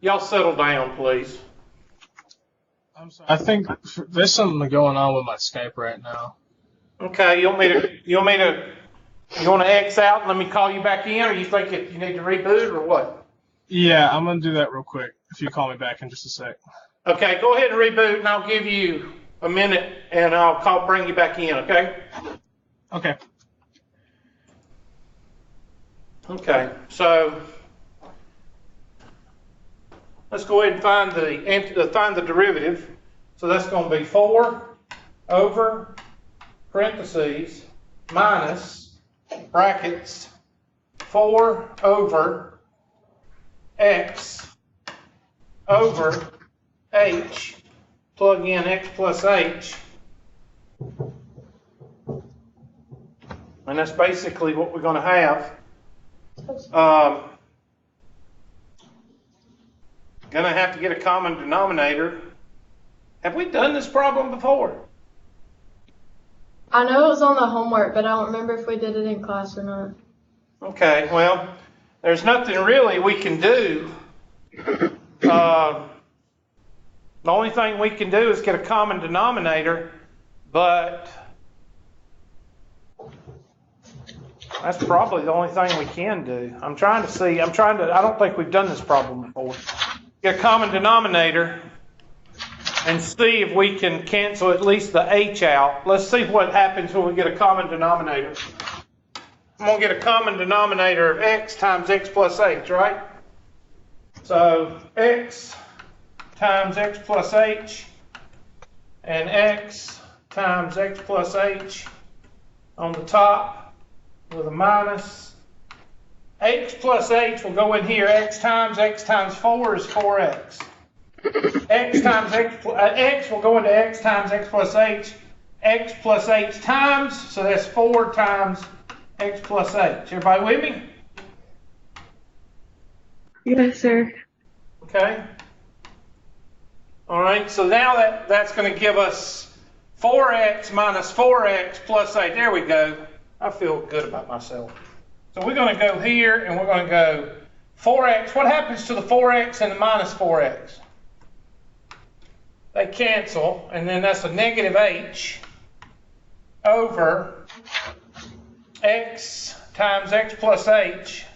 Y'all settle down, please. I'm sorry. I think there's something going on with my Skype right now. Okay, you want to X out and let me call you back in, or you think you need to reboot, or what? Yeah, I'm gonna do that real quick. If you call me back in just a sec. Okay, go ahead and reboot, and I'll give you a minute, and I'll bring you back in. Okay. Okay. Okay. So let's go ahead and find the derivative. So that's going to be 4 over parentheses minus brackets 4 over x over h, plug in x plus h, and that's basically what we're going to have. Going to have to get a common denominator. Have we done this problem before? I know it was on the homework, but I don't remember if we did it in class or not. Okay, well, there's nothing really we can do. The only thing we can do is get a common denominator, but that's probably the only thing we can do. I don't think we've done this problem before. Get a common denominator and see if we can cancel at least the h out. Let's see what happens when we get a common denominator. I'm going to get a common denominator of x times x plus h, right? So x times x plus h and x times x plus h on the top with a minus. X plus h will go in here. X times 4 is 4x. X will go into x times x plus h times, so that's 4 times x plus h. Everybody with me? Yes, sir. Okay. All right, so now that's going to give us 4x minus 4x plus 8. There we go. I feel good about myself. So we're going to go here and we're going to go 4x. What happens to the 4x and the minus 4x? They cancel, and then that's a negative h over x times x plus h,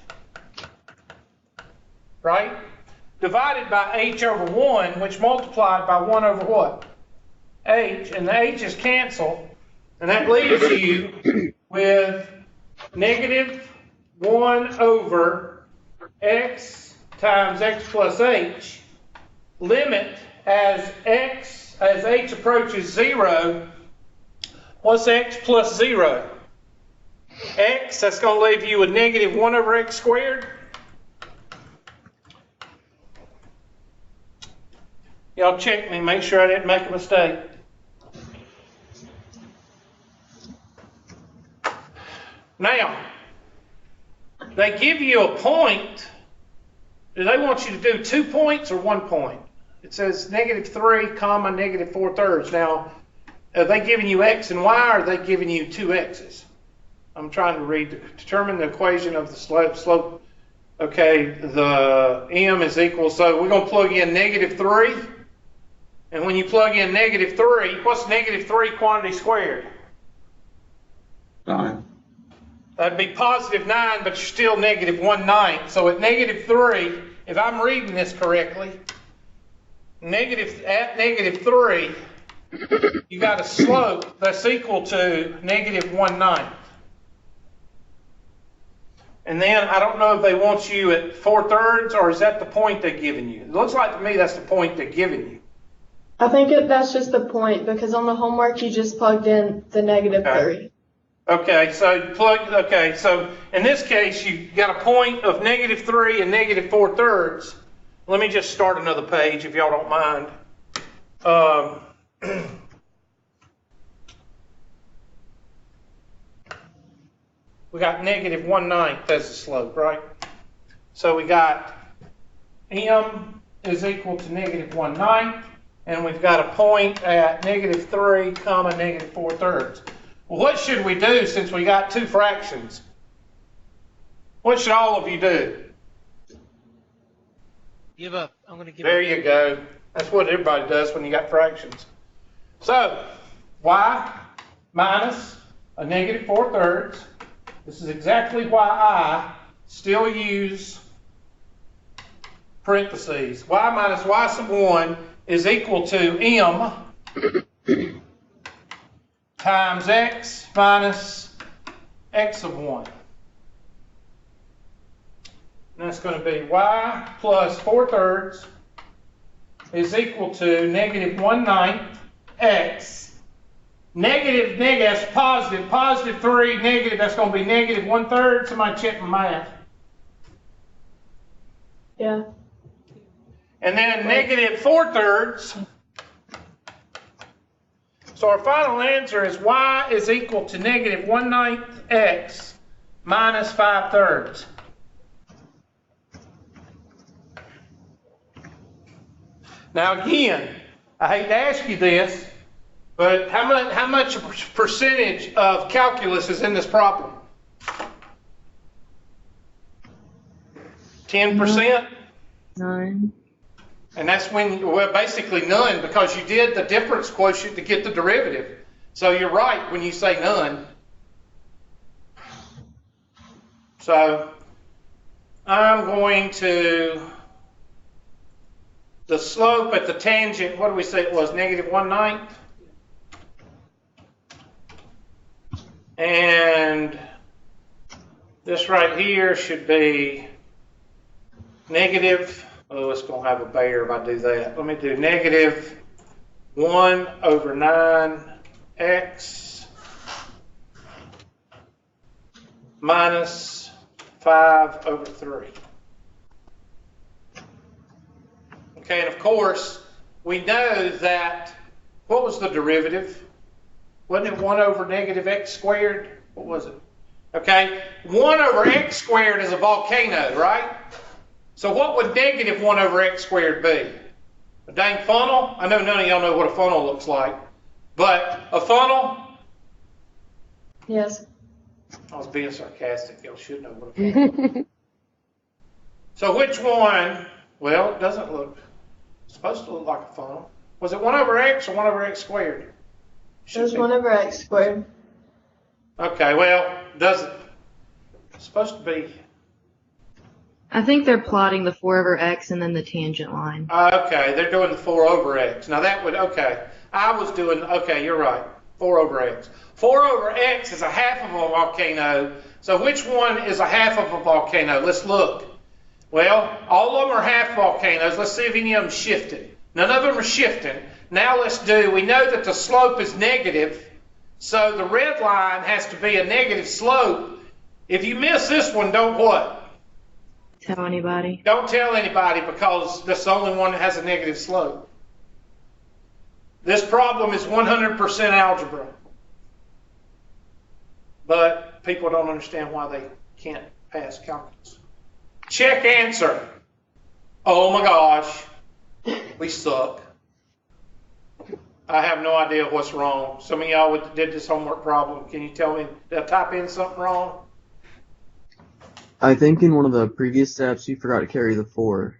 right? Divided by h over 1, which multiplied by 1 over what? H, and the h's cancel, and that leaves you with negative 1 over x times x plus h, limit as h approaches 0. What's x plus 0? X, that's going to leave you with negative 1 over x squared. Y'all check me, make sure I didn't make a mistake. Now, they give you a point. Do they want you to do 2 points or 1 point? It says negative 3 comma negative 4/3. Now, are they giving you x and y, or are they giving you 2 x's? I'm trying to determine the equation of the slope. Okay, the m is equal, so we're going to plug in negative 3. And when you plug in negative 3, what's negative 3 quantity squared? 9. That'd be positive 9, but you're still negative 1/9. So at negative 3, if I'm reading this correctly, at negative 3, you got a slope that's equal to negative 1/9. And then I don't know if they want you at 4/3, or is that the point they're giving you? It looks like to me that's the point they're giving you. I think that's just the point, because on the homework you just plugged in the negative 3. Okay, so in this case you got a point of negative 3 and negative 4/3. Let me just start another page if y'all don't mind. We got negative 1/9 as the slope, right? So we got m is equal to negative 1/9, and we've got a point at negative 3 comma negative 4/3. Well, what should we do since we got 2 fractions? What should all of you do? Give up. I'm going to give There up. you go. That's what everybody does when you got fractions. So, y minus a negative 4/3. This is exactly why I still use parentheses. Y minus y sub 1 is equal to m times x minus x sub 1. And that's going to be y plus 4/3 is equal to negative 1/9 x. Negative, that's positive. Positive 3, negative, that's going to be negative 1/3. Somebody check my math. Yeah. And then negative 4/3. So our final answer is y is equal to negative 1/9 x minus 5/3. Now again, I hate to ask you this, but how much percentage of calculus is in this problem? 10%? 9. And that's when, well, basically none, because you did the difference quotient to get the derivative. So you're right when you say none. So I'm going to, the slope at the tangent, what do we say it was, negative 1/9? And this right here should be negative, oh, it's going to have a bear if I do that. Let me do negative 1/9x minus 5/3. Okay, and of course, we know that, what was the derivative? Wasn't it 1 over negative x squared? What was it? Okay, 1 over x squared is a volcano, right? So what would negative 1 over x squared be? A dang funnel? I know none of y'all know what a funnel looks like, but a funnel? Yes. I was being sarcastic. Y'all should know what a funnel is. So which one? Well, it doesn't look, it's supposed to look like a funnel. Was it 1 over x or 1 over x squared? There's 1 over x squared. Okay, well, does it? It's supposed to be. I think they're plotting the 4 over x and then the tangent line. Okay, they're doing the 4 over x. Now that would, okay. I was doing, okay, you're right. 4 over x. 4 over x is a half of a volcano. So which one is a half of a volcano? Let's look. Well, all of them are half volcanoes. Let's see if any of them shifted. None of them are shifting. Now let's do, we know that the slope is negative. So the red line has to be a negative slope. If you miss this one, don't what? Tell anybody. Don't tell anybody, because that's the only one that has a negative slope. This problem is 100% algebra. But people don't understand why they can't pass calculus. Check answer. Oh my gosh, we suck. I have no idea what's wrong. Some of y'all did this homework problem. Can you tell me, did I type in something wrong? I think in one of the previous steps you forgot to carry the 4.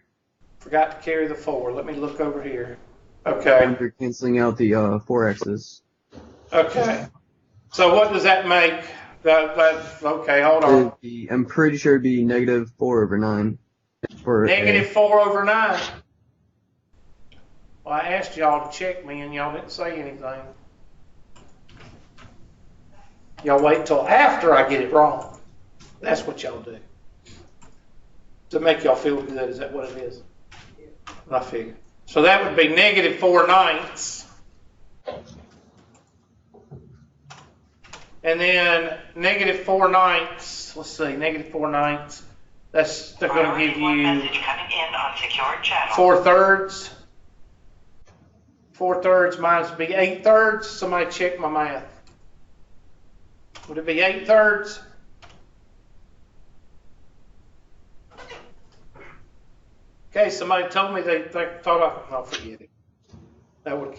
Forgot to carry the 4. Let me look over here. Okay. And you're canceling out the 4 x's. Okay. So what does that make? Okay, hold on. I'm pretty sure it'd be negative 4 over 9. Negative 4 over 9. Well, I asked y'all to check me and y'all didn't say anything. Y'all wait till after I get it wrong. That's what y'all do. To make y'all feel good, is that what it is? I figure. So that would be negative 4/9. And then negative 4/9. Let's see, negative 4/9. They're going to give you 4/3. 4/3 minus would be 8/3. Somebody check my math. Would it be 8/3? Okay, somebody told me they thought I'll forget it. That would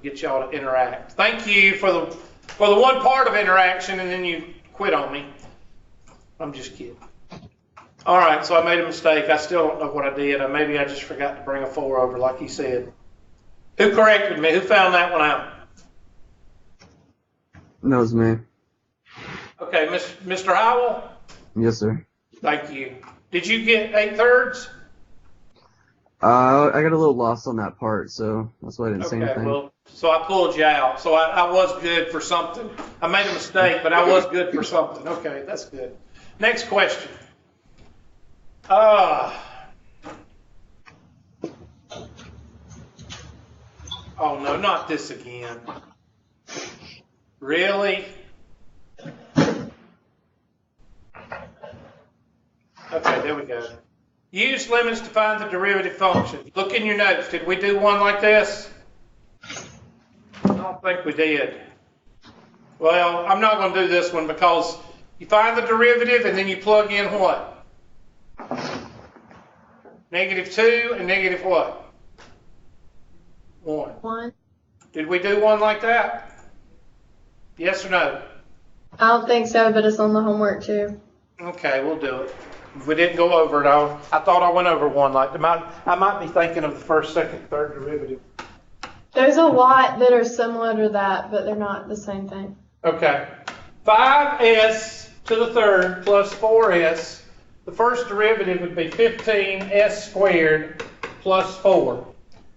get y'all to interact. Thank you for the one part of interaction, and then you quit on me. I'm just kidding. All right, so I made a mistake. I still don't know what I did. Maybe I just forgot to bring a 4 over like he said. Who corrected me? Who found that one out? That was me. Okay, Mr. Howell? Yes, sir. Thank you. Did you get 8/3? I got a little lost on that part, so that's why I didn't say anything. Well, so I pulled you out. So I was good for something. I made a mistake, but I was good for something. Okay, that's good. Next question. Oh, no, not this again. Really? Okay, there we go. Use limits to find the derivative function. Look in your notes. Did we do one like this? I don't think we did. Well, I'm not going to do this one because you find the derivative and then you plug in what? -2 and negative what? 1. 1. Did we do one like that? Yes or no? I don't think so, but it's on the homework too. Okay, we'll do it. If we didn't go over it, I thought I went over one like that. I might be thinking of the first, second, third derivative. There's a lot that are similar to that, but they're not the same thing. Okay. 5s to the third plus 4s. The first derivative would be 15s squared plus 4.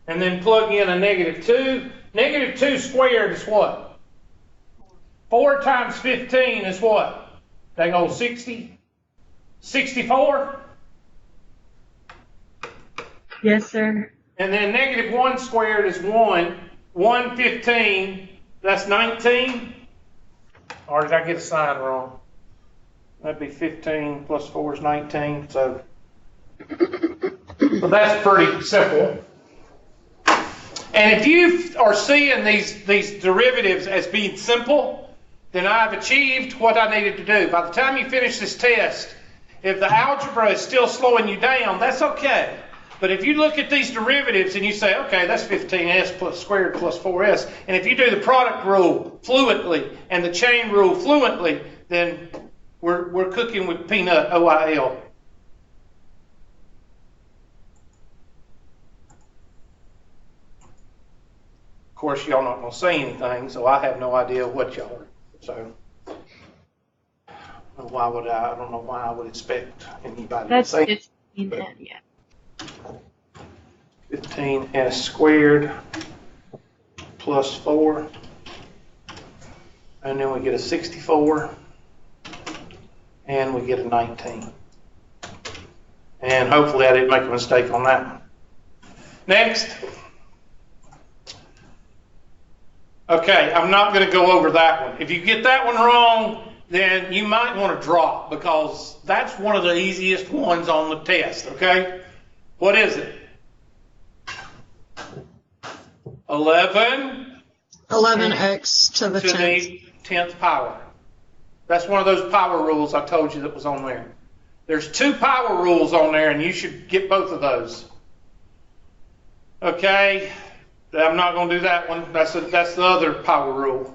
And then plug in a -2. -2 squared is what? 4 times 15 is what? Dang old 60? 64? Yes, sir. And then -1 squared is 1. 115, that's 19? Or did I get a sign wrong? That'd be 15 plus 4 is 19. So that's pretty simple. And if you are seeing these derivatives as being simple, then I've achieved what I needed to do. By the time you finish this test, if the algebra is still slowing you down, that's okay. But if you look at these derivatives and you say, okay, that's 15s plus squared plus 4s, and if you do the product rule fluently and the chain rule fluently, then we're cooking with peanut OIL. Of course, y'all not going to say anything, so I have no idea what y'all are. So why would I don't know why I would expect anybody That's to say 15, yeah. 15s squared plus 4, and then we get a 64, and we get a 19. And hopefully I didn't make a mistake on that one. Next. Okay, I'm not going to go over that one. If you get that one wrong, then you might want to drop because that's one of the easiest ones on the test, okay? What is it? 11x to the 10th power. That's one of those power rules I told you that was on there. There's 2 power rules on there, and you should get both of those. Okay, I'm not going to do that one. That's the other power rule.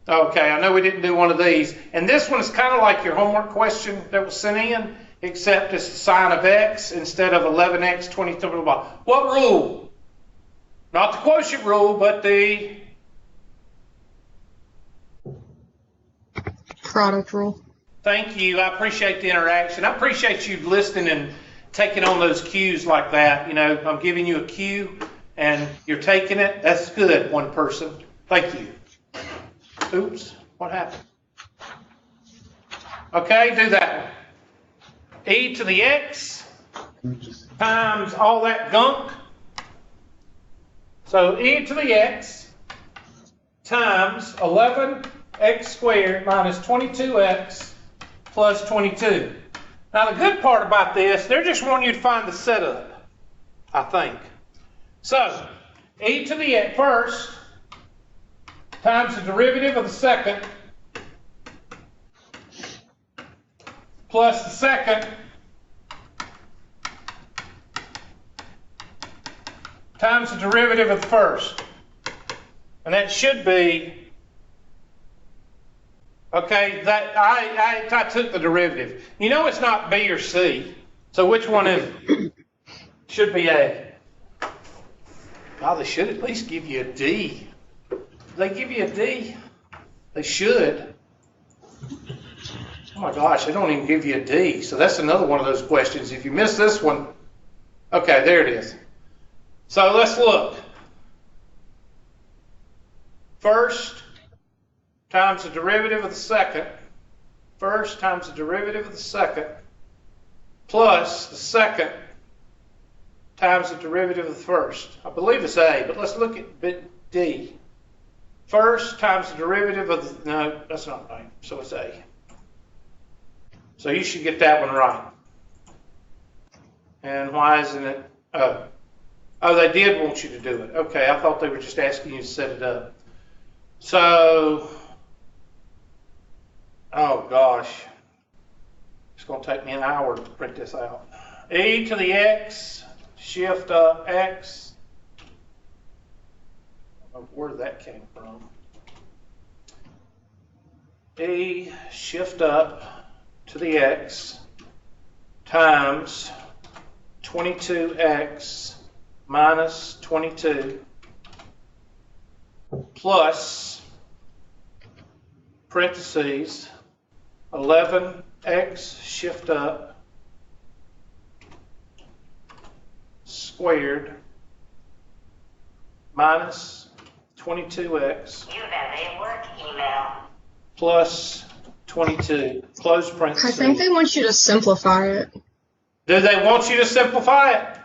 Okay, I know we didn't do one of these. And this one is kind of like your homework question that was sent in, except it's the sign of x instead of 11x, 20, blah, blah, blah. What rule? Not the quotient rule, but the product rule. Thank you. I appreciate the interaction. I appreciate you listening and taking on those cues like that. You know, I'm giving you a cue and you're taking it. That's good, one person. Thank you. Oops, what happened? Okay, do that one. E to the x times all that gunk. So e to the x times 11x squared minus 22x plus 22. Now the good part about this, they're just wanting you to find the setup, I think. So, e to the x first times the derivative of the second plus the second times the derivative of the first. And that should be Okay, that I took the derivative. You know it's not B or C. So which one is it? Should be A. Oh, they should at least give you a D. Do they give you a D? They should. Oh my gosh, they don't even give you a D. So that's another one of those questions. If you miss this one, okay, there it is. So let's look. First times the derivative of the second. First times the derivative of the second plus the second times the derivative of the first. I believe it's A, but let's look at bit D. First times the derivative of the, no, that's not right, so it's A. So you should get that one right. And why isn't it O? Oh, they did want you to do it. Okay, I thought they were just asking you to set it up. So, oh gosh, it's going to take me an hour to print this out. E to the x, shift up x. I don't know where that came from. E, shift up to the x times 22x minus 22 plus parentheses 11x shift up squared minus 22x plus 22, close parentheses. I think they want you to simplify it. Do they want you to simplify it?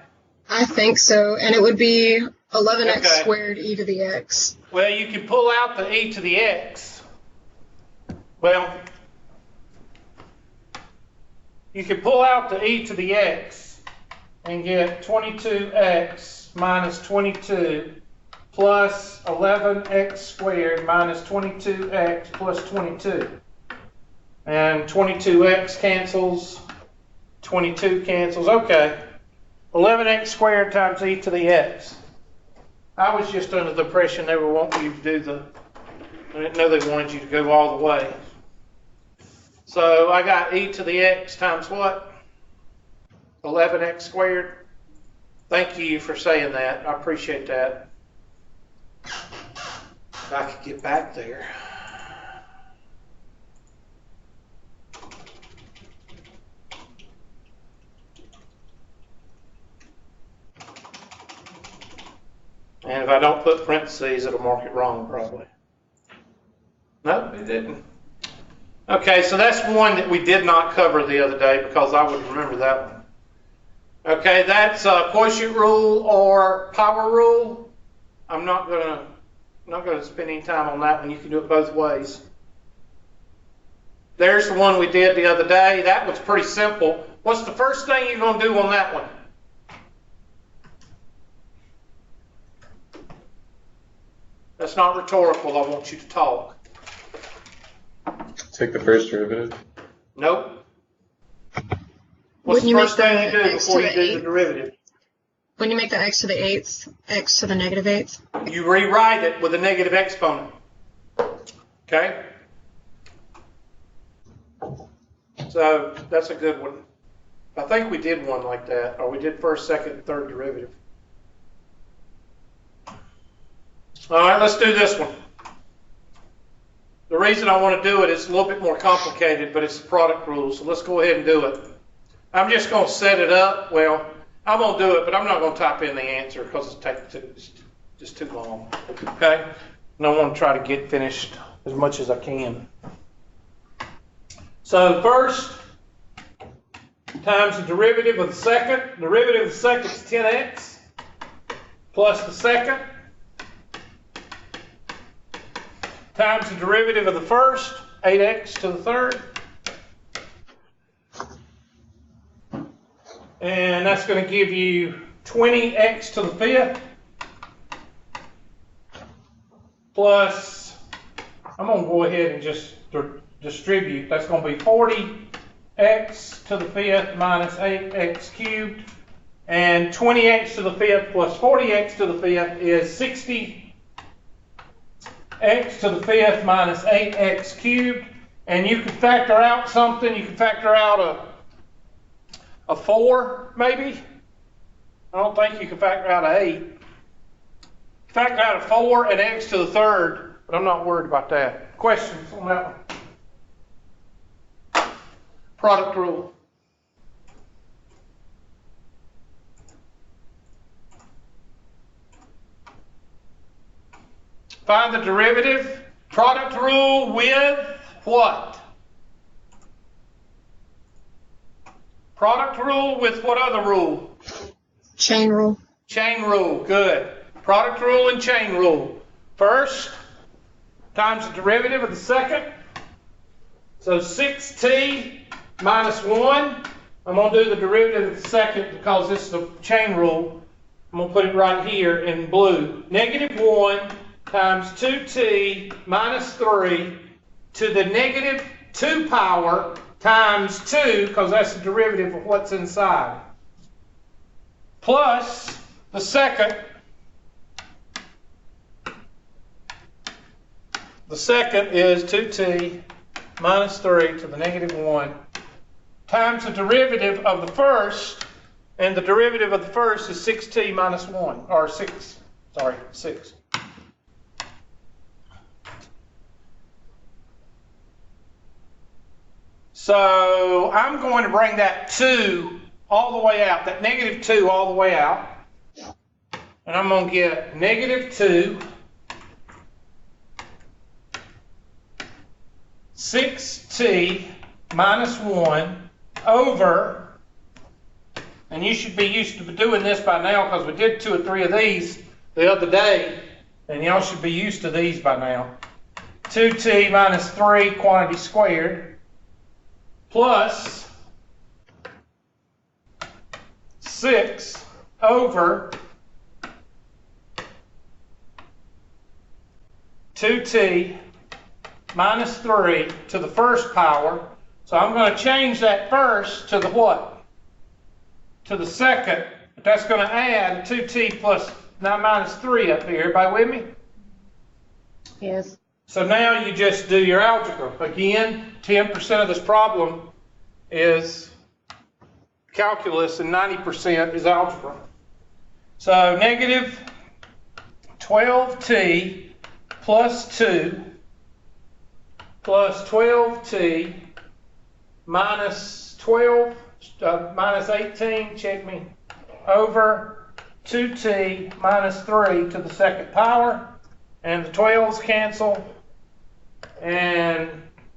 I think so, and it would be 11x Okay. squared e to the x. Well, you can pull out the e to the x. Well, you can pull out the e to the x and get 22x minus 22 plus 11x squared minus 22x plus 22. And 22x cancels, 22 cancels. Okay, 11x squared times e to the x. I was just under the impression they were wanting you to do the, I didn't know they wanted you to go all the way. So I got e to the x times what? 11x squared. Thank you for saying that. I appreciate that. If I could get back there. And if I don't put parentheses, it'll mark it wrong probably. Nope, it didn't. Okay, so that's one that we did not cover the other day because I would remember that one. Okay, that's quotient rule or power rule. I'm not gonna spend any time on that one. You can do it both ways. There's the one we did the other day. That one's pretty simple. What's the first thing you're gonna do on that one? That's not rhetorical. I want you to talk. Take the first derivative. Nope. What's the first thing you do before you do the derivative? When you make the x to the 8th, x to the negative 8th. You rewrite it with a negative exponent. Okay? So that's a good one. I think we did one like that, or we did first, second, and third derivative. All right, let's do this one. The reason I want to do it is a little bit more complicated, but it's the product rule, so let's go ahead and do it. I'm just going to set it up. Well, I'm going to do it, but I'm not going to type in the answer because it's just too long. Okay? And I want to try to get finished as much as I can. So first, times the derivative of the second. Derivative of the second is 10x plus the second times the derivative of the first, 8x to the third. And that's going to give you 20x to the fifth plus, I'm going to go ahead and just distribute. That's going to be 40x to the fifth minus 8x cubed. And 20x to the fifth plus 40x to the fifth is 60x to the fifth minus 8x cubed. And you can factor out something. You can factor out a 4, maybe. I don't think you can factor out an 8. Factor out a 4 and x to the third, but I'm not worried about that. Questions on that one? Product rule. Find the derivative. Product rule with what? Product rule with what other rule? Chain rule. Chain rule, good. Product rule and chain rule. First, times the derivative of the second. So 6t minus 1. I'm going to do the derivative of the second because this is a chain rule. I'm going to put it right here in blue. Negative 1 times 2t minus 3 to the negative 2 power times 2, because that's the derivative of what's inside, plus the second. The second is 2t minus 3 to the negative 1 times the derivative of the first, and the derivative of the first is 6t minus 1, or 6. So I'm going to bring that 2 all the way out, that negative 2 all the way out, and I'm going to get negative 2 6t minus 1 over, and you should be used to doing this by now because we did 2 or 3 of these the other day, and y'all should be used to these by now. 2t minus 3 quantity squared plus 6 over 2t minus 3 to the first power. So I'm going to change that first to the what? To the second. But that's going to add 2t plus 9 minus 3 up here. Everybody with me? Yes. So now you just do your algebra. Again, 10% of this problem is calculus and 90% is algebra. So negative 12t plus 2 plus 12t minus 12 minus 18, check me, over 2t minus 3 to the second power, and the 12s cancel, and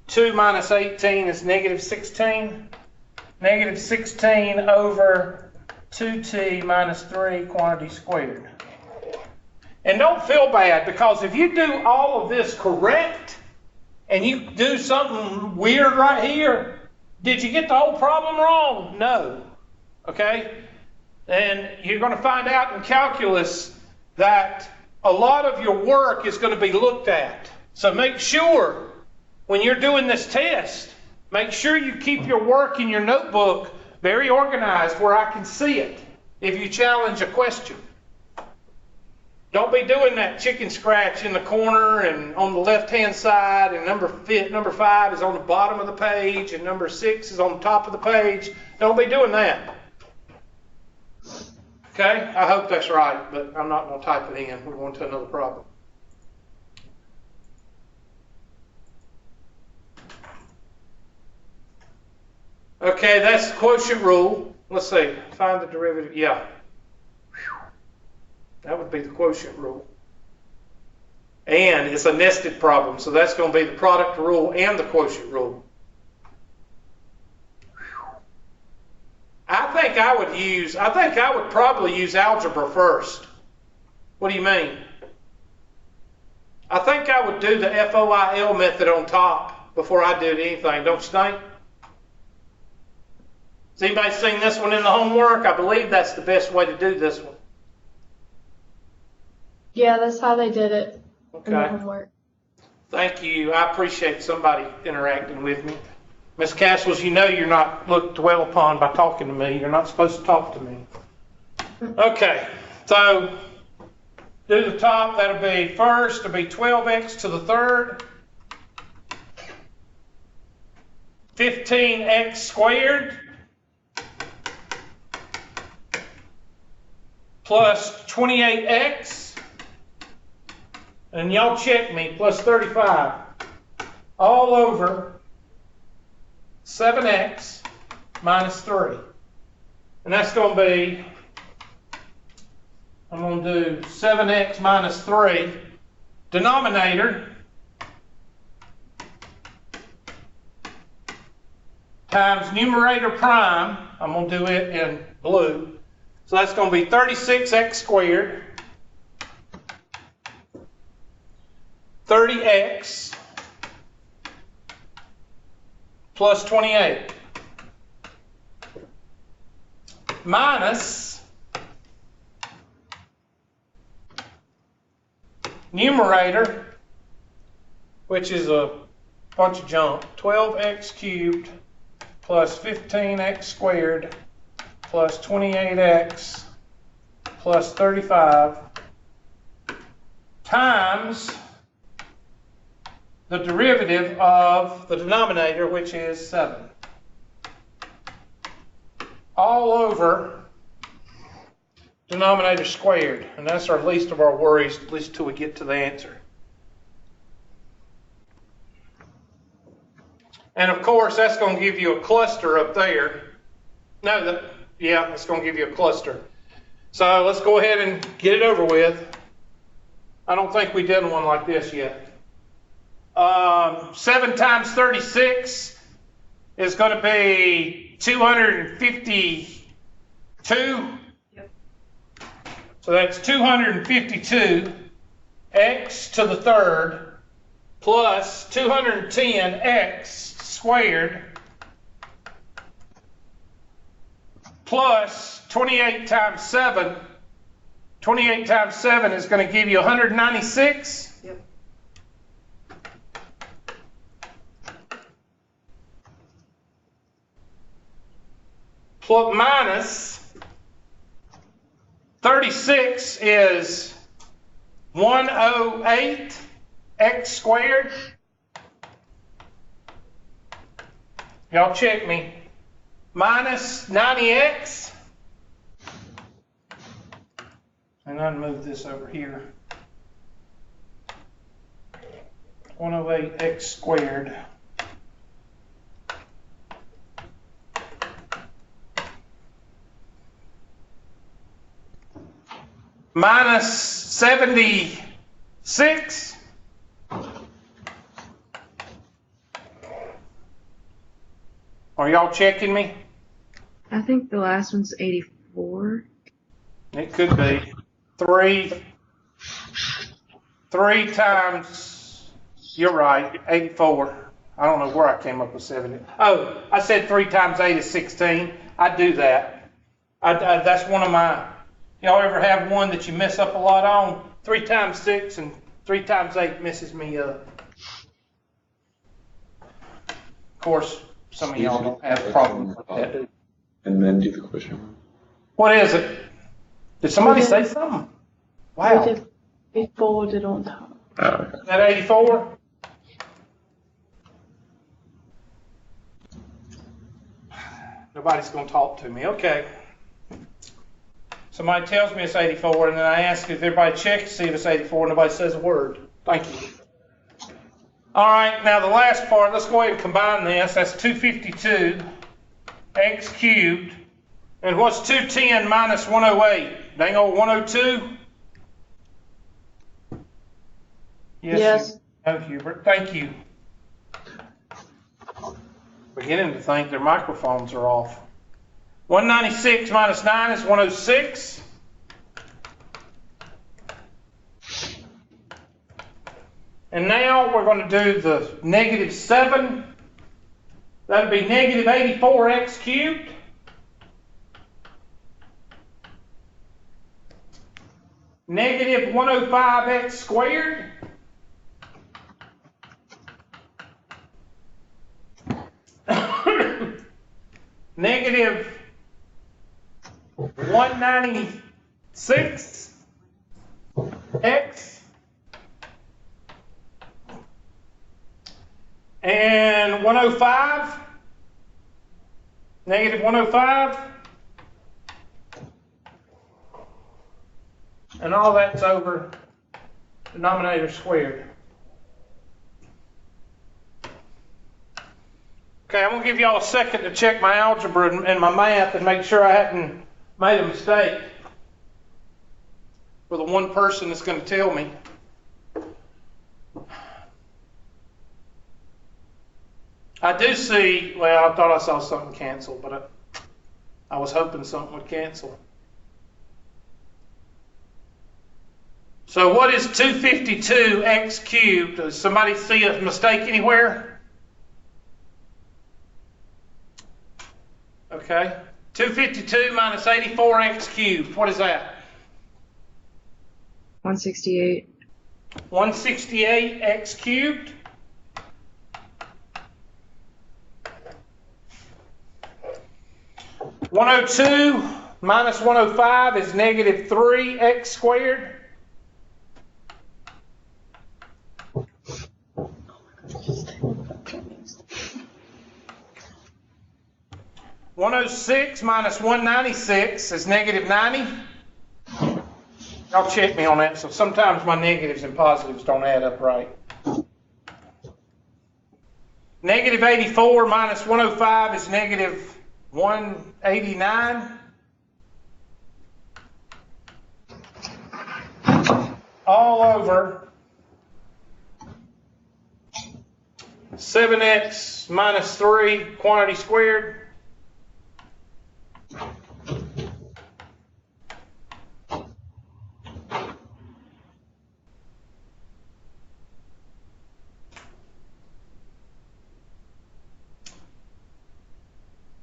2 minus 18 is negative 16. Negative 16 over 2t minus 3 quantity squared. And don't feel bad, because if you do all of this correct and you do something weird right here, did you get the whole problem wrong? No. Okay? And you're going to find out in calculus that a lot of your work is going to be looked at. So make sure when you're doing this test, make sure you keep your work in your notebook very organized where I can see it if you challenge a question. Don't be doing that chicken scratch in the corner and on the left-hand side, and number 5 is on the bottom of the page, and number 6 is on the top of the page. Don't be doing that. Okay? I hope that's right, but I'm not going to type it in. We're going to another problem. Okay, that's the quotient rule. Let's see. Find the derivative. Yeah. That would be the quotient rule. And it's a nested problem, so that's going to be the product rule and the quotient rule. I think I would probably use algebra first. What do you mean? I think I would do the FOIL method on top before I did anything, don't you think? Has anybody seen this one in the homework? I believe that's the best way to do this one. Yeah, that's how they did it in the Okay. homework. Thank you. I appreciate somebody interacting with me. Ms. Castles, you know you're not looked well upon by talking to me. You're not supposed to talk to me. Okay, so do the top. That'll be first, it'll be 12x to the third 15x squared plus 28x, and y'all check me, plus 35, all over 7x minus 3. And that's going to be, I'm going to do 7x minus 3, denominator, times numerator prime, I'm going to do it in blue. So that's going to be 36x squared, 30x plus 28 minus numerator, which is a bunch of junk, 12x cubed plus 15x squared plus 28x plus 35 times the derivative of the denominator, which is 7. All over denominator squared. And that's our least of our worries, at least till we get to the answer. And of course, that's going to give you a cluster up there. No, yeah, it's going to give you a cluster. So let's go ahead and get it over with. I don't think we did one like this yet. 7 times 36 is going to be 252. Yep. So that's 252 x to the third plus 210 x squared plus 28 times 7. 28 times 7 is going to give you 196. Yep. Plus minus 36 is 108 x squared. Y'all check me. Minus 90x. And I'll move this over here. 108x squared. Minus 76. Are y'all checking me? I think the last one's 84. It could be. 3 times, you're right, 84. I don't know where I came up with 70. Oh, I said 3 times 8 is 16. I do that. That's one of my, y'all ever have one that you mess up a lot on? 3 times 6 and 3 times 8 messes me up. Of course, some of y'all don't have a problem with that. And then do the question. What is it? Did somebody say something? Wow. We did before it on top. Is that 84? Nobody's going to talk to me. Okay. Somebody tells me it's 84, and then I ask if everybody checks to see if it's 84, and nobody says a word. Thank you. All right, now the last part, let's go ahead and combine this. That's 252 x cubed. And what's 210 minus 108? Dang old 102? Yes. No, Hubert. Thank you. Beginning to think their microphones are off. 196 minus 9 is 106. And now we're going to do the negative 7. That would be negative 84x cubed. Negative 105x squared. Negative 196 x and 105 Negative 105. And all that's over denominator squared. Okay, I'm going to give y'all a second to check my algebra and my math and make sure I hadn't made a mistake for the one person that's going to tell me. I do see, well, I thought I saw something cancel, but I was hoping something would cancel. So what is 252x cubed? Does somebody see a mistake anywhere? Okay. 252 minus 84x cubed. What is that? 168. 168x cubed. (102) minus 105 is negative 3x squared. (106) minus 196 is negative 90. Y'all check me on that. So sometimes my negatives and positives don't add up right. Negative 84 minus 105 is negative 189. All over 7x minus 3 quantity squared.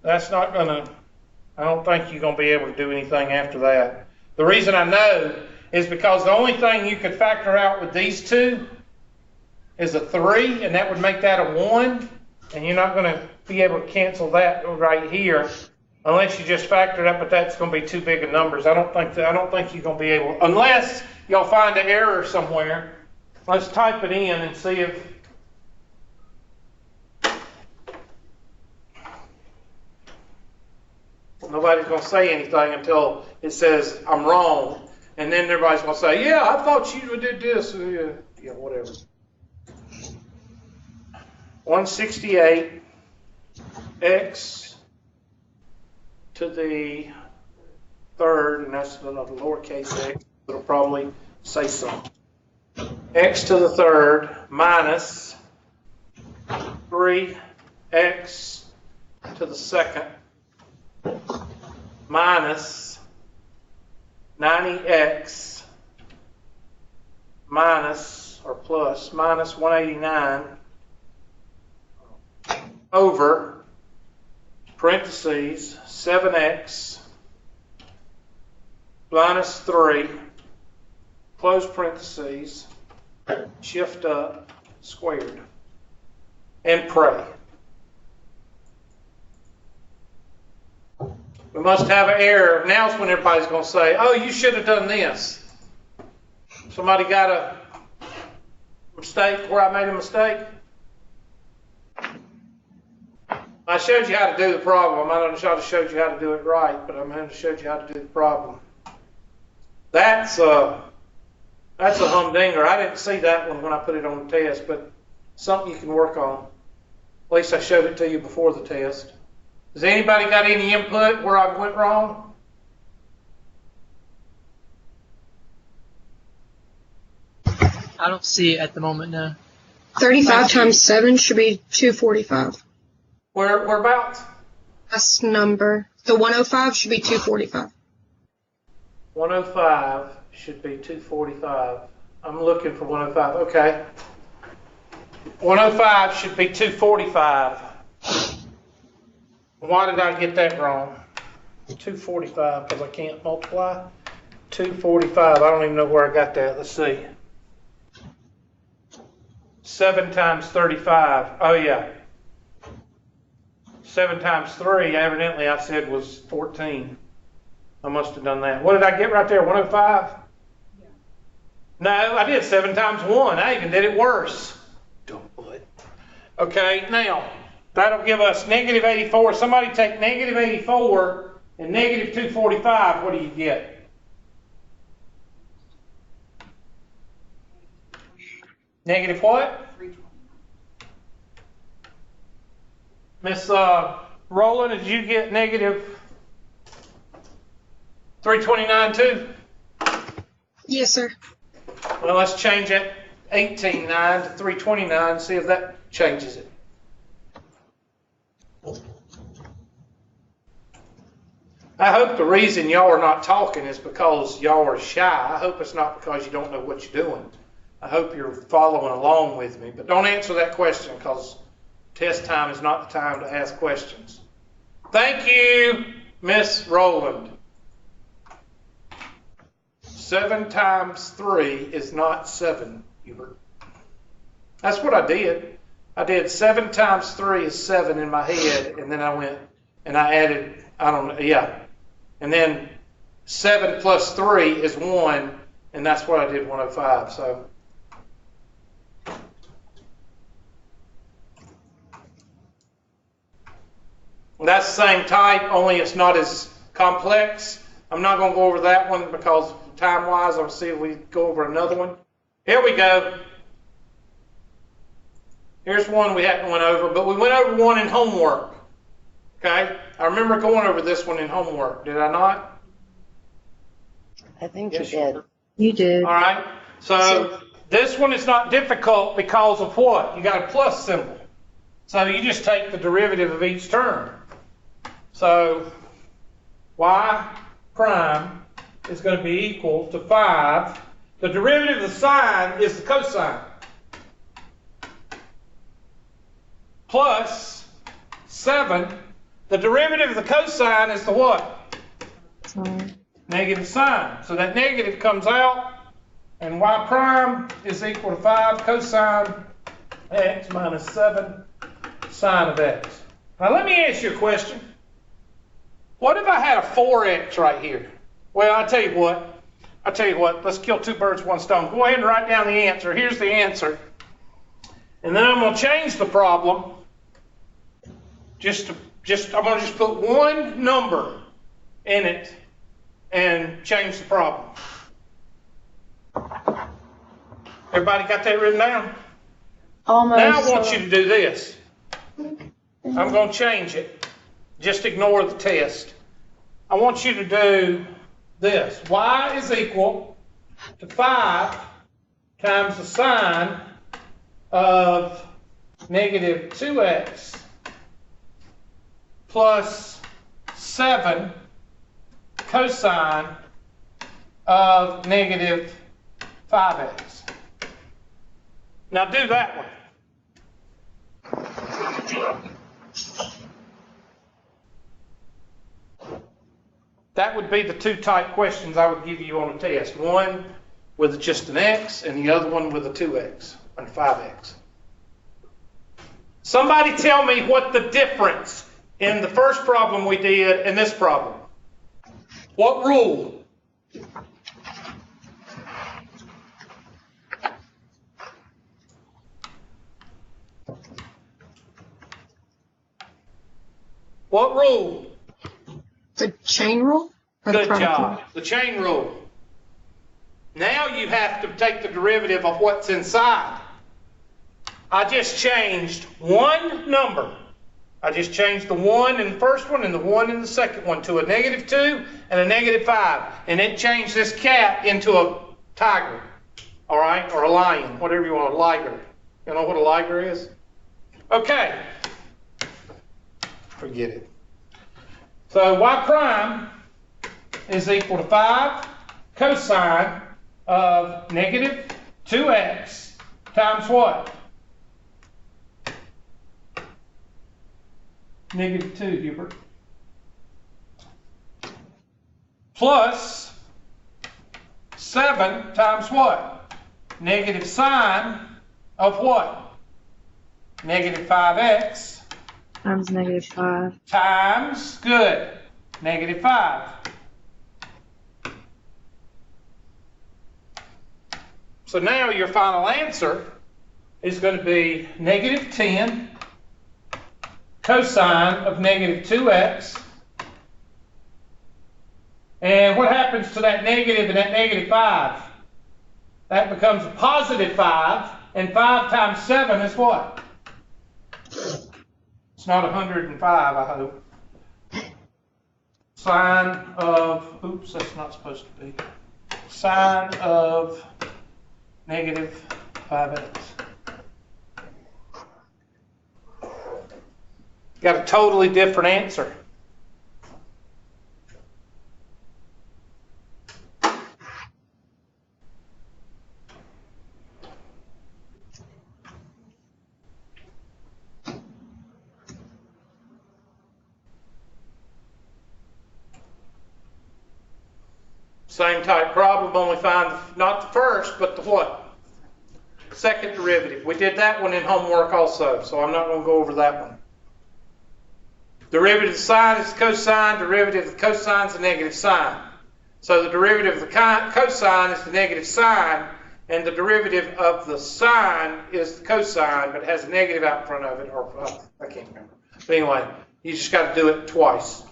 That's not going to, I don't think you're going to be able to do anything after that. The reason I know is because the only thing you could factor out with these two is a 3, and that would make that a 1, and you're not going to be able to cancel that right here unless you just factor it up, but that's going to be too big of numbers. I don't think you're going to be able, unless y'all find an error somewhere. Let's type it in and see if nobody's going to say anything until it says I'm wrong, and then everybody's going to say, yeah, I thought you did this. Yeah, whatever. 168 x to the third, and that's another lowercase x. It'll probably say something. X to the third minus 3x to the second minus 90x minus or plus minus 189 over parentheses 7x minus 3 close parentheses shift up squared and pray. We must have an error. Now's when everybody's going to say, oh, you should have done this. Somebody got a mistake where I made a mistake? I showed you how to do the problem. I don't know if I showed you how to do it right, but I'm going to show you how to do the problem. That's a humdinger. I didn't see that one when I put it on the test, but something you can work on. At least I showed it to you before the test. Has anybody got any input where I went wrong? I don't see it at the moment, no. 35 times 7 should be 245. Whereabouts? Last number. The 105 should be 245. 105 should be 245. I'm looking for 105. Okay. 105 should be 245. Why did I get that wrong? 245 because I can't multiply. 245. I don't even know where I got that. Let's see. 7 times 35. Oh, yeah. 7 times 3, evidently I said was 14. I must have done that. What did I get right there? 105? Yeah. No, I did 7 times 1. I even did it worse. Don't put. Okay, now, That'll give us negative 84. Somebody take negative 84 and negative 245. What do you get? Negative what? Miss Roland, did you get negative 329 too? Yes, sir. Well, let's change that 18.9 to 329, see if that changes it. I hope the reason y'all are not talking is because y'all are shy. I hope it's not because you don't know what you're doing. I hope you're following along with me. But don't answer that question because test time is not the time to ask questions. Thank you, Miss Rowland. 7 times 3 is not 7, Hubert. That's what I did. I did 7 times 3 is 7 in my head, and then I went and I added, I don't know, yeah. And then 7 plus 3 is 1, and that's what I did, 105. So that's the same type, only it's not as complex. I'm not going to go over that one because time-wise, I'll see if we go over another one. Here we go. Here's one we hadn't went over, but we went over one in homework. Okay? I remember going over this one in homework. Did I not? I think Yes, you did. You did. All right. So this one is not difficult because of what? You got a plus symbol. So you just take the derivative of each term. So y prime is going to be equal to 5. The derivative of the sine is the cosine. Plus 7. The derivative of the cosine is the what? Sorry. Negative sine. So that negative comes out, and y prime is equal to 5 cosine x minus 7 sine of x. Now let me ask you a question. What if I had a 4x right here? Well, I'll tell you what. Let's kill 2 birds with 1 stone. Go ahead and write down the answer. Here's the answer. And then I'm going to change the problem. I'm going to just put one number in it and change the problem. Everybody got that written down? Almost. Now I want you to do this. I'm going to change it. Just ignore the test. I want you to do this. Y is equal to 5 times the sine of negative 2x plus 7 cosine of negative 5x. Now do that one. That would be the 2 type questions I would give you on a test. One with just an x and the other one with a 2x and 5x. Somebody tell me what the difference in the first problem we did and this problem. What rule? What rule? The chain rule? Or the Good product job. rule? The chain rule. Now you have to take the derivative of what's inside. I just changed one number. I just changed the 1 in the first one and the 1 in the second one to a negative 2 and a negative 5. And it changed this cat into a tiger. All right? Or a lion. Whatever you want. A liger. You know what a liger is? Okay. Forget it. So y prime is equal to 5 cosine of negative 2x times what? Negative 2, Hubert. Plus 7 times what? Negative sine of what? Negative 5x. Times negative 5. Times, good, negative 5. So now your final answer is going to be negative 10 cosine of negative 2x. And what happens to that negative and that negative 5? That becomes a positive 5, and 5 times 7 is what? It's not 105, I hope. Sine of, oops, that's not supposed to be. Sine of negative 5x. Got a totally different answer. Same type problem, only find not the first, but the what? Second derivative. We did that one in homework also, so I'm not going to go over that one. Derivative of the sine is the cosine, derivative of the cosine is the negative sine. So the derivative of the cosine is the negative sine, and the derivative of the sine is the cosine, but it has a negative out in front of it, or I can't remember. But anyway, you just got to do it twice.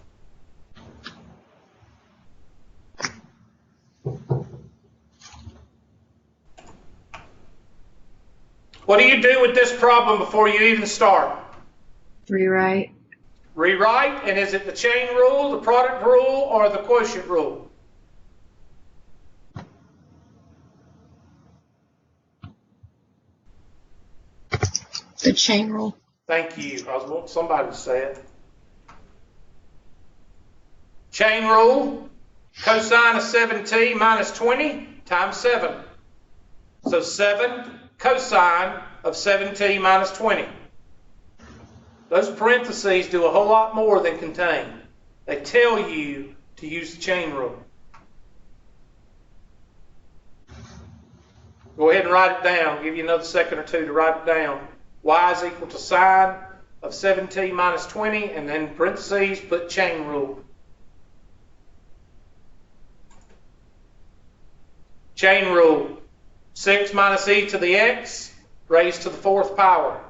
What do you do with this problem before you even start? Rewrite. Rewrite, and is it the chain rule, the product rule, or the quotient rule? The chain rule. Thank you. I was wanting somebody to say it. Chain rule, cosine of 7t minus 20 times 7. So 7 cosine of 7t minus 20. Those parentheses do a whole lot more than contain. They tell you to use the chain rule. Go ahead and write it down. I'll give you another second or two to write it down. Y is equal to sine of 7t minus 20, and then parentheses, put chain rule. Chain rule. 6 minus e to the x raised to the 4th power.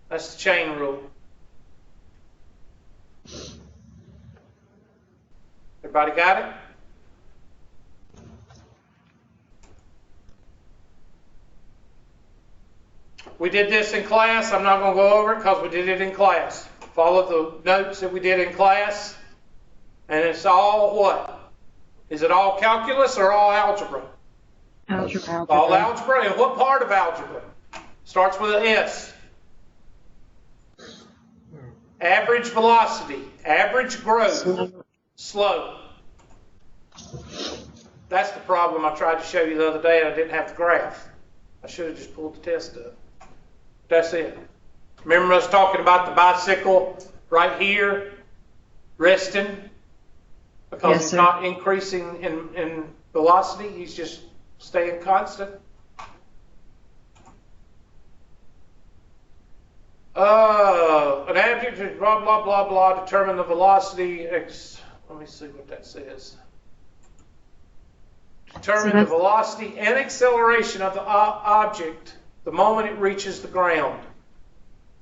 That's the chain rule. Everybody got it? We did this in class. I'm not going to go over it because we did it in class. Follow the notes that we did in class. And it's all what? Is it all calculus or all algebra? Algebra. All algebra. And what part of algebra? Starts with an S. Average velocity. Average growth. Slope. That's the problem I tried to show you the other day and I didn't have the graph. I should have just pulled the test up. That's it. Remember us talking about the bicycle right here, resting? Because Yes, he's sir. not increasing in velocity, he's just staying constant. An adjective, blah, blah, blah, blah, determine the velocity. Let me see what that says. Determine the velocity and acceleration of the object the moment it reaches the ground.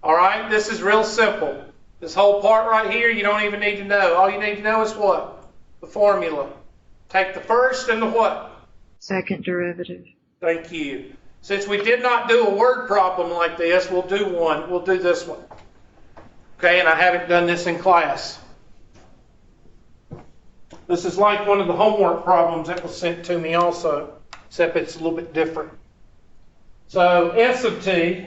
All right, this is real simple. This whole part right here, you don't even need to know. All you need to know is what? The formula. Take the first and the what? Second derivative. Thank you. Since we did not do a word problem like this, we'll do one. We'll do this one. Okay, and I haven't done this in class. This is like one of the homework problems that was sent to me also, except it's a little bit different. So S of t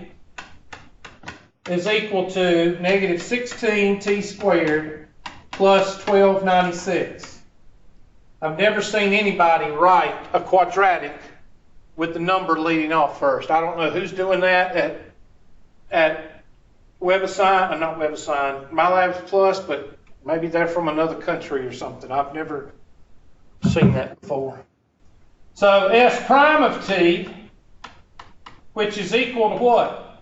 is equal to negative 16t squared plus 1296. I've never seen anybody write a quadratic with the number leading off first. I don't know who's doing that at WebAssign, not WebAssign, MyLabs Plus, but maybe they're from another country or something. I've never seen that before. So S prime of t, which is equal to what?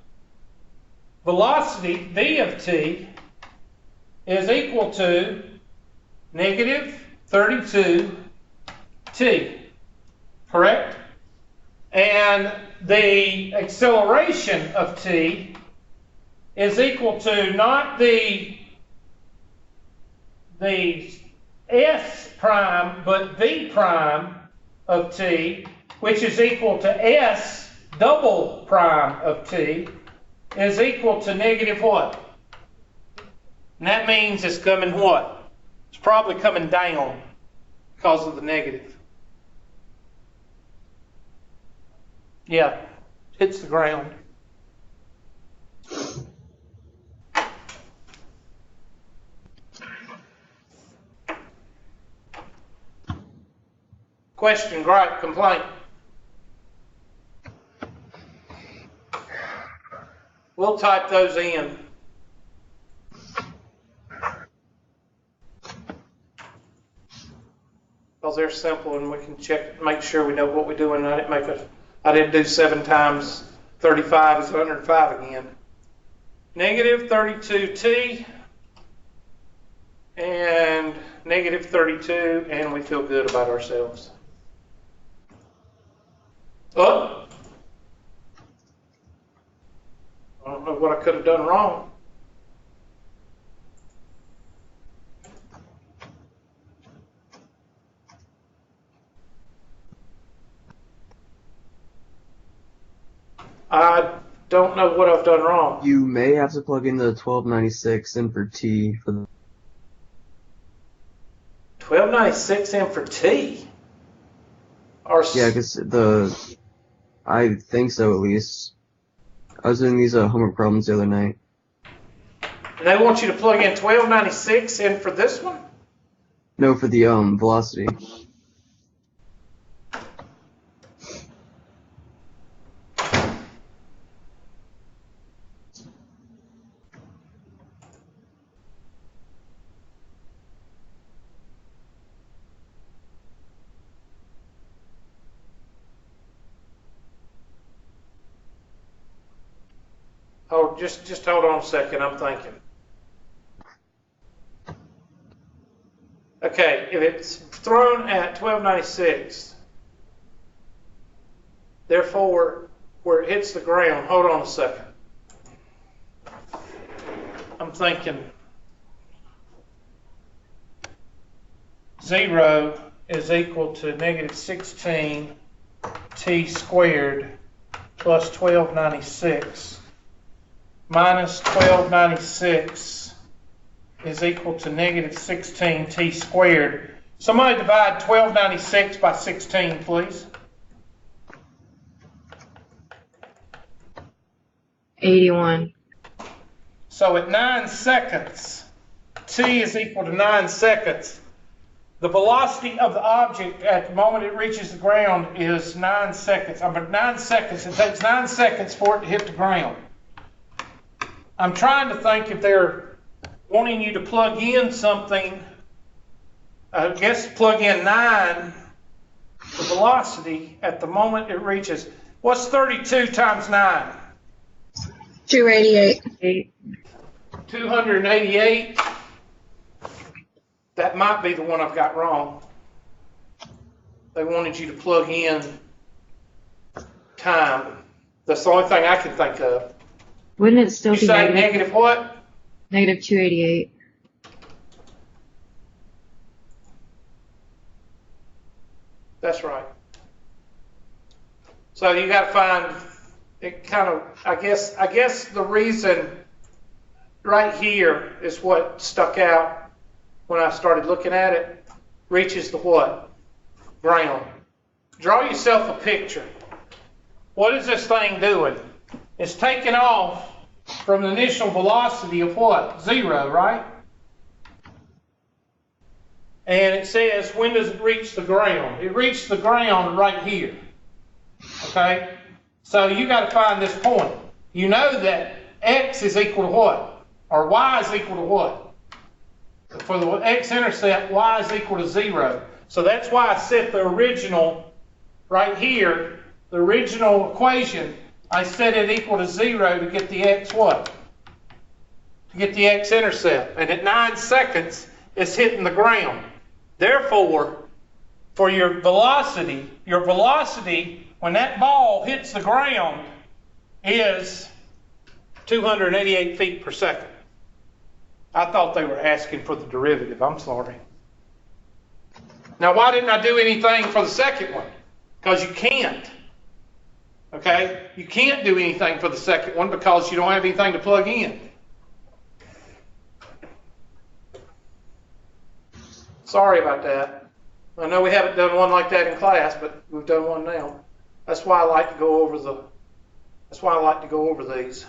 Velocity v of t is equal to negative 32t, correct? And the acceleration of t is equal to not the S prime, but V prime of t, which is equal to S double prime of t, is equal to negative what? And that means it's coming what? It's probably coming down because of the negative. Yeah, hits the ground. Question, gripe, complaint. We'll type those in. Because they're simple and we can check, make sure we know what we're doing. I didn't do 7 times 35 is 105 again. Negative 32t and negative 32, and we feel good about ourselves. Oh, I don't know what I could have done wrong. I don't know what I've done wrong. You may have to plug in the 1296 in for T for the 1296 in for T? Yeah, because I think so at least. I was doing these homework problems the other night. And they want you to plug in 1296 in for this one? No, for the velocity. Oh, just hold on a second, I'm thinking. Okay, if it's thrown at 1296, therefore, where it hits the ground, hold on a second. I'm thinking 0 is equal to negative 16 t squared plus 1296 minus 1296 is equal to negative 16 t squared. Somebody divide 1296 by 16, please. 81. So at 9 seconds, t is equal to 9 seconds. The velocity of the object at the moment it reaches the ground is 9 seconds. But 9 seconds, it takes 9 seconds for it to hit the ground. I'm trying to think if they're wanting you to plug in something. I guess plug in 9, the velocity at the moment it reaches. What's 32 times 9? 288. 288. That might be the one I've got wrong. They wanted you to plug in time. That's the only thing I can think of. Wouldn't it still You be say negative what? negative 288? That's right. So you got to find it kind of, I guess the reason right here is what stuck out when I started looking at it. Reaches the what? Ground. Draw yourself a picture. What is this thing doing? It's taking off from the initial velocity of what? 0, right? And it says, when does it reach the ground? It reached the ground right here. Okay? So you got to find this point. You know that x is equal to what? Or y is equal to what? For the x-intercept, y is equal to 0. So that's why I set the original right here, the original equation, I set it equal to 0 to get the x what? To get the x-intercept. And at 9 seconds, it's hitting the ground. Therefore, for your velocity, when that ball hits the ground is 288 feet per second. I thought they were asking for the derivative. I'm sorry. Now, why didn't I do anything for the second one? Because you can't. Okay? You can't do anything for the second one because you don't have anything to plug in. Sorry about that. I know we haven't done one like that in class, but we've done one now. That's why I like to go over these.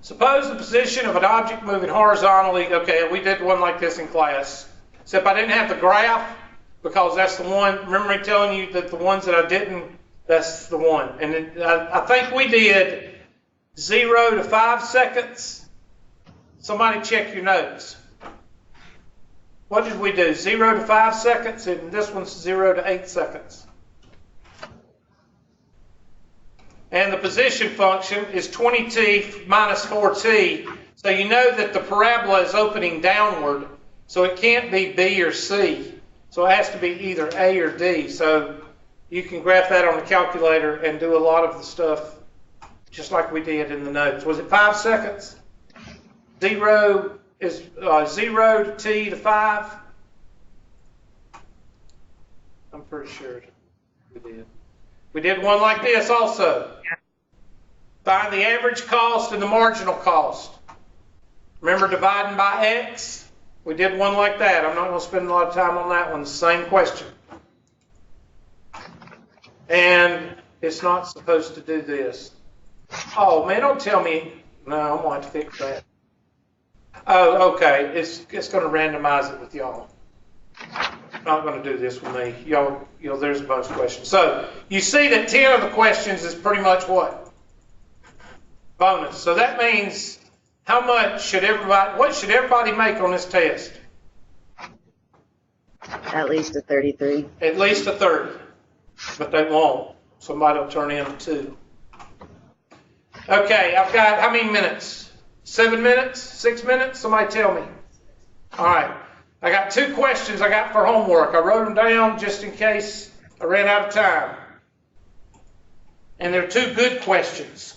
Suppose the position of an object moving horizontally. Okay, we did one like this in class. Except I didn't have the graph because that's the one. Remember me telling you that the ones that I didn't, that's the one. And I think we did 0 to 5 seconds. Somebody check your notes. What did we do? 0 to 5 seconds, and this one's 0 to 8 seconds. And the position function is 20t minus 4t. So you know that the parabola is opening downward, so it can't be B or C. So it has to be either A or D. So you can graph that on the calculator and do a lot of the stuff just like we did in the notes. Was it 5 seconds? 0 is 0 to t to 5. I'm pretty sure we did. We did one like this also. Find the average cost and the marginal cost. Remember dividing by x? We did one like that. I'm not going to spend a lot of time on that one. Same question. And it's not supposed to do this. Oh, man, don't tell me. No, I'm going to have to fix that. Oh, okay. It's going to randomize it with y'all. Not going to do this with me. Y'all, there's a bonus question. So you see that 10 of the questions is pretty much what? Bonus. So that means what should everybody make on this test? At least a 33. At least a 30. But they won't. Somebody will turn in a 2. Okay, I've got how many minutes? 7 minutes? 6 minutes? Somebody tell me. All right. I got 2 questions I got for homework. I wrote them down just in case I ran out of time. And they're 2 good questions.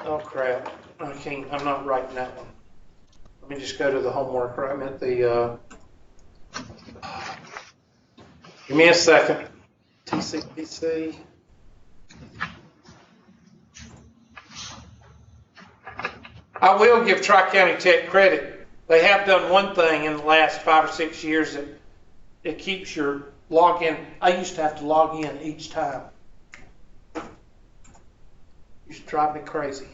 Oh, crap. I'm not writing that one. Let me just go to the homework. I'm at the... Give me a second. TCPC. I will give Tri-County Tech credit. They have done one thing in the last 5 or 6 years that it keeps your login. I used to have to log in each time. Used to drive me crazy.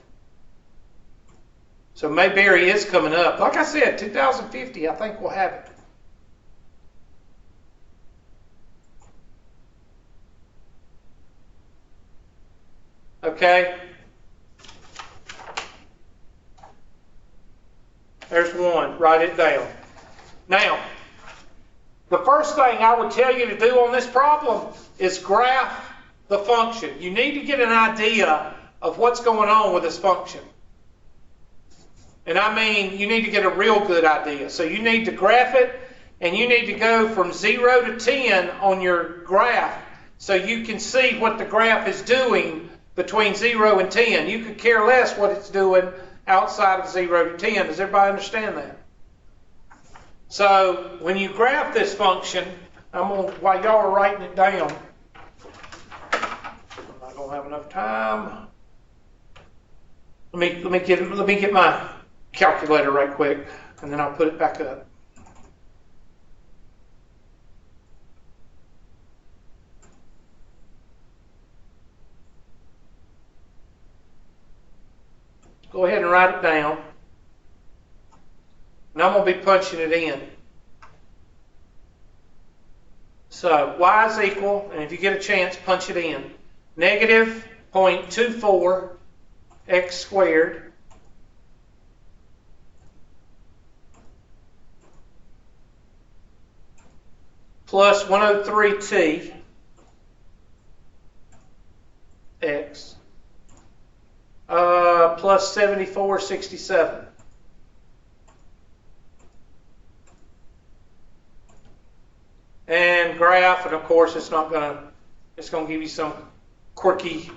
So Mayberry is coming up. Like I said, 2050, I think we'll have it. Okay. There's one. Write it down. Now, the first thing I would tell you to do on this problem is graph the function. You need to get an idea of what's going on with this function. And I mean, you need to get a real good idea. So you need to graph it, and you need to go from 0 to 10 on your graph so you can see what the graph is doing between 0 and 10. You could care less what it's doing outside of 0 to 10. Does everybody understand that? So when you graph this function, while y'all are writing it down, I'm not going to have enough time. Let me get my calculator right quick, and then I'll put it back up. Go ahead and write it down. And I'm going to be punching it in. So y is equal, and if you get a chance, punch it in. Negative 0.24 x squared plus 103t x plus 7467. graph, and of course it's going to give you some quirky.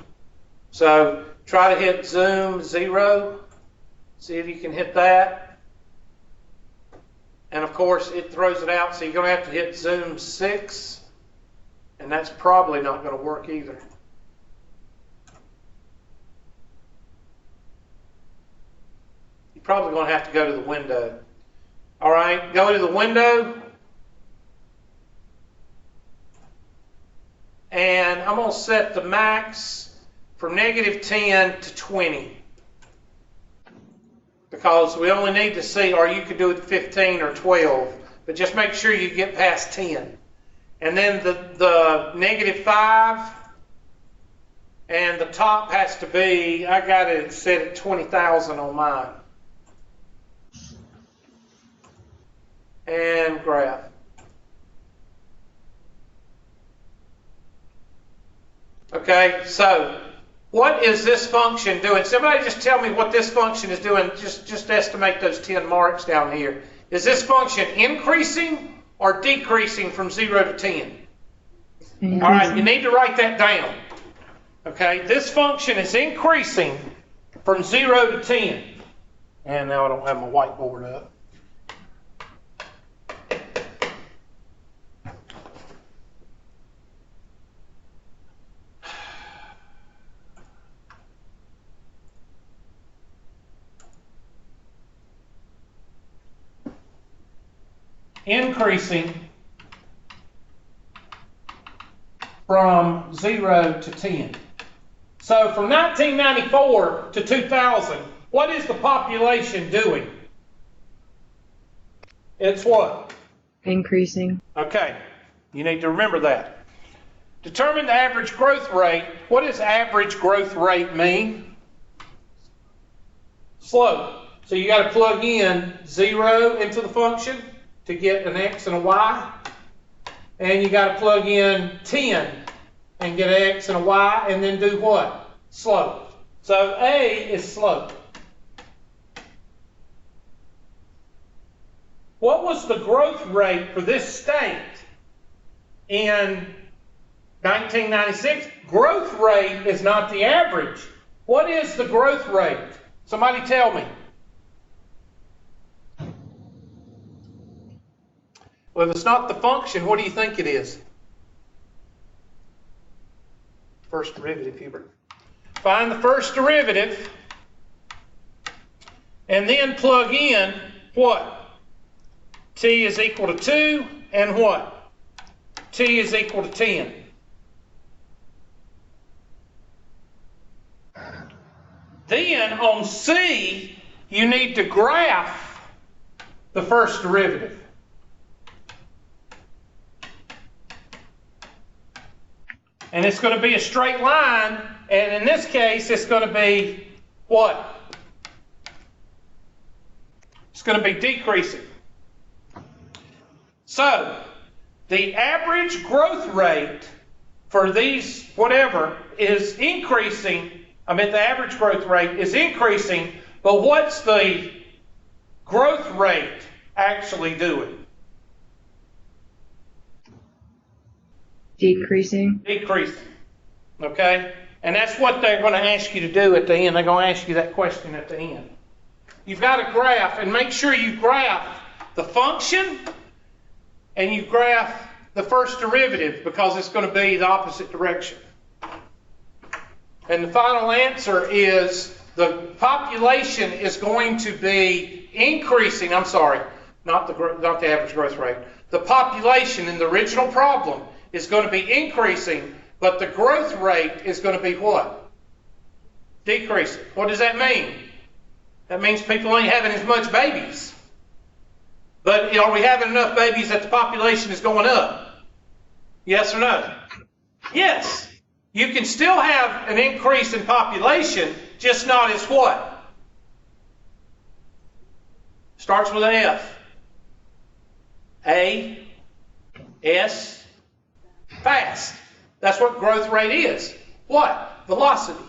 So try to hit zoom 0. See if you can hit that. And of course it throws it out, so you're going to have to hit zoom 6. And that's probably not going to work either. You're probably going to have to go to the window. All right, go to the window. And I'm going to set the max from -10 to 20. Because we only need to see, or you could do it 15 or 12. But just make sure you get past 10. And then the -5, and the top has to be, I got it set at 20,000 on mine. And graph. Okay, so what is this function doing? Somebody just tell me what this function is doing. Just estimate those 10 marks down here. Is this function increasing or decreasing from 0 to 10? Increasing. All right, you need to write that down. Okay, this function is increasing from 0 to 10. And now I don't have my whiteboard up. Increasing from 0 to 10. So from 1994 to 2000, what is the population doing? It's what? Increasing. Okay, you need to remember that. Determine the average growth rate. What does average growth rate mean? Slope. So you got to plug in 0 into the function to get an x and a y. And you got to plug in 10 and get an x and a y, and then do what? Slope. So A is slope. What was the growth rate for this state in 1996? Growth rate is not the average. What is the growth rate? Somebody tell me. Well, if it's not the function, what do you think it is? First derivative, Hubert. Find the first derivative and then plug in what? T is equal to 2 and what? T is equal to 10. Then on C, you need to graph the first derivative. And it's going to be a straight line, and in this case, it's going to be what? It's going to be decreasing. So, the average growth rate for these, whatever, is increasing. I mean, the average growth rate is increasing, but what's the growth rate actually doing? Decreasing. Decreasing. Okay? And that's what they're going to ask you to do at the end. They're going to ask you that question at the end. You've got to graph, and make sure you graph the function and you graph the first derivative, because it's going to be the opposite direction. And the final answer is the population is going to be increasing. I'm sorry, not the average growth rate. The population in the original problem is going to be increasing, but the growth rate is going to be what? Decreasing. What does that mean? That means people ain't having as much babies. But are we having enough babies that the population is going up? Yes or no? Yes. You can still have an increase in population, just not as what? Starts with an F. A, S, fast. That's what growth rate is. What? Velocity.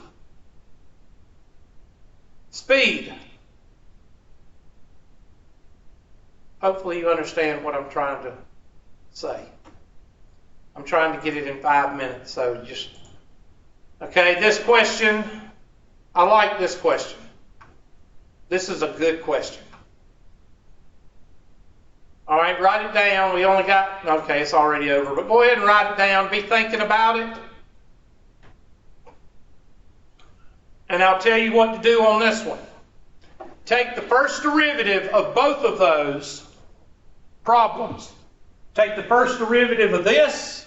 Speed. Hopefully you understand what I'm trying to say. I'm trying to get it in 5 minutes, so just, okay, this question, I like this question. This is a good question. All right, write it down. We only got, okay, it's already over, but go ahead and write it down. Be thinking about it. And I'll tell you what to do on this one. Take the first derivative of both of those problems. Take the first derivative of this,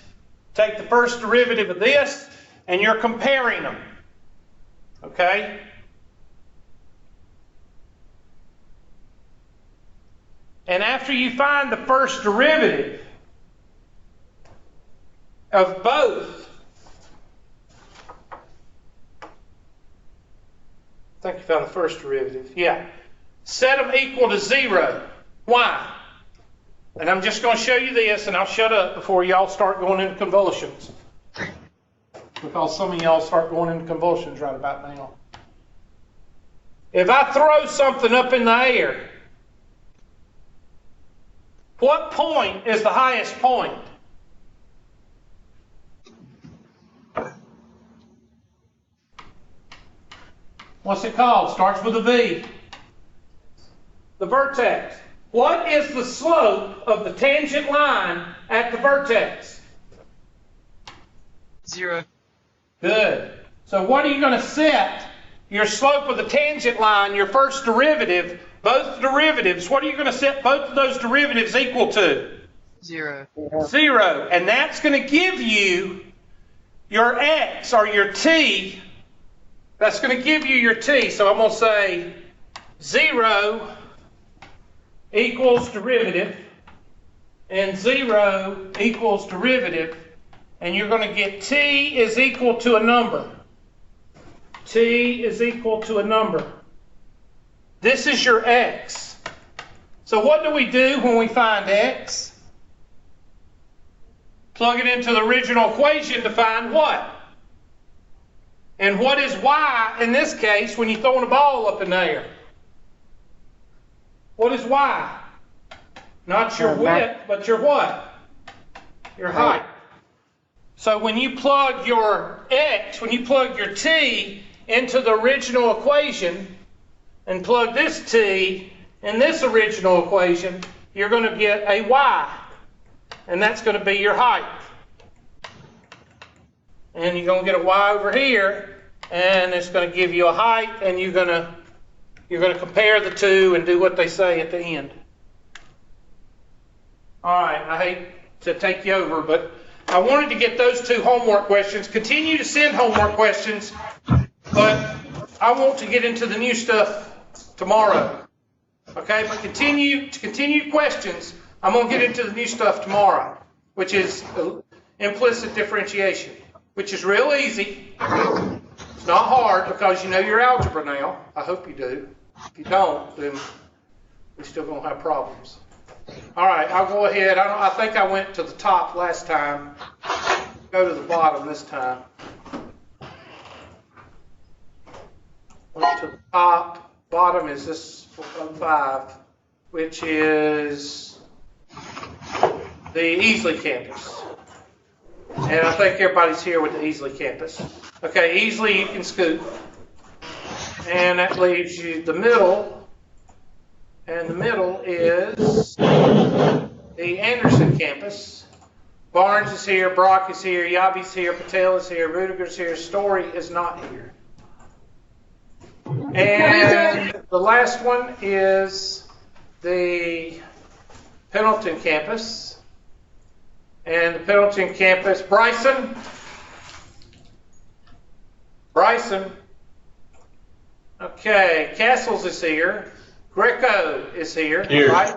take the first derivative of this, and you're comparing them. Okay? And after you find the first derivative of both, I think you found the first derivative. Yeah. Set them equal to 0. Why? And I'm just going to show you this, and I'll shut up before y'all start going into convulsions. Because some of y'all start going into convulsions right about now. If I throw something up in the air, what point is the highest point? What's it called? Starts with a V. The vertex. What is the slope of the tangent line at the vertex? 0. Good. So what are you going to set your slope of the tangent line, your first derivative, both derivatives, what are you going to set both of those derivatives equal to? 0. 0. And that's going to give you your x, or your t. That's going to give you your t. So I'm going to say 0 equals derivative, and 0 equals derivative, and you're going to get t is equal to a number. T is equal to a number. This is your x. So what do we do when we find x? Plug it into the original equation to find what? And what is y in this case when you're throwing a ball up in the air? What is y? Not your width, but your what? Your height. So when you plug your x, when you plug your t into the original equation and plug this t in this original equation, you're going to get a y. And that's going to be your height. And you're going to get a y over here, and it's going to give you a height, and you're going to compare the two and do what they say at the end. All right, I hate to take you over, but I wanted to get those two homework questions. Continue to send homework questions, but I want to get into the new stuff tomorrow. Okay, but continue questions. I'm going to get into the new stuff tomorrow, which is implicit differentiation, which is real easy. It's not hard because you know your algebra now. I hope you do. If you don't, then we're still going to have problems. All right, I'll go ahead. I think I went to the top last time. Go to the bottom this time. Went to the top. Bottom is this 5, which is the Easley campus. And I think everybody's here with the Easley campus. Okay, Easley you can scoot. And that leaves you the middle. And the middle is the Anderson campus. Barnes is here, Brock is here, Yabi's here, Patel is here, Rudiger's here, Story is not here. And the last one is the Pendleton campus. And the Pendleton campus, Bryson. Okay, Castles is here. Greco is here, right?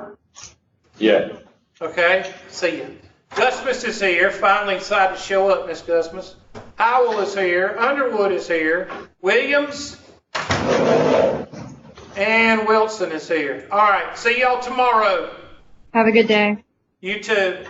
Yeah. Okay, see you. Gusmus is here. Finally decided to show up, Miss Gusmus. Howell is here. Underwood is here. Williams and Wilson is here. All right, see y'all tomorrow. Have a good day. You too.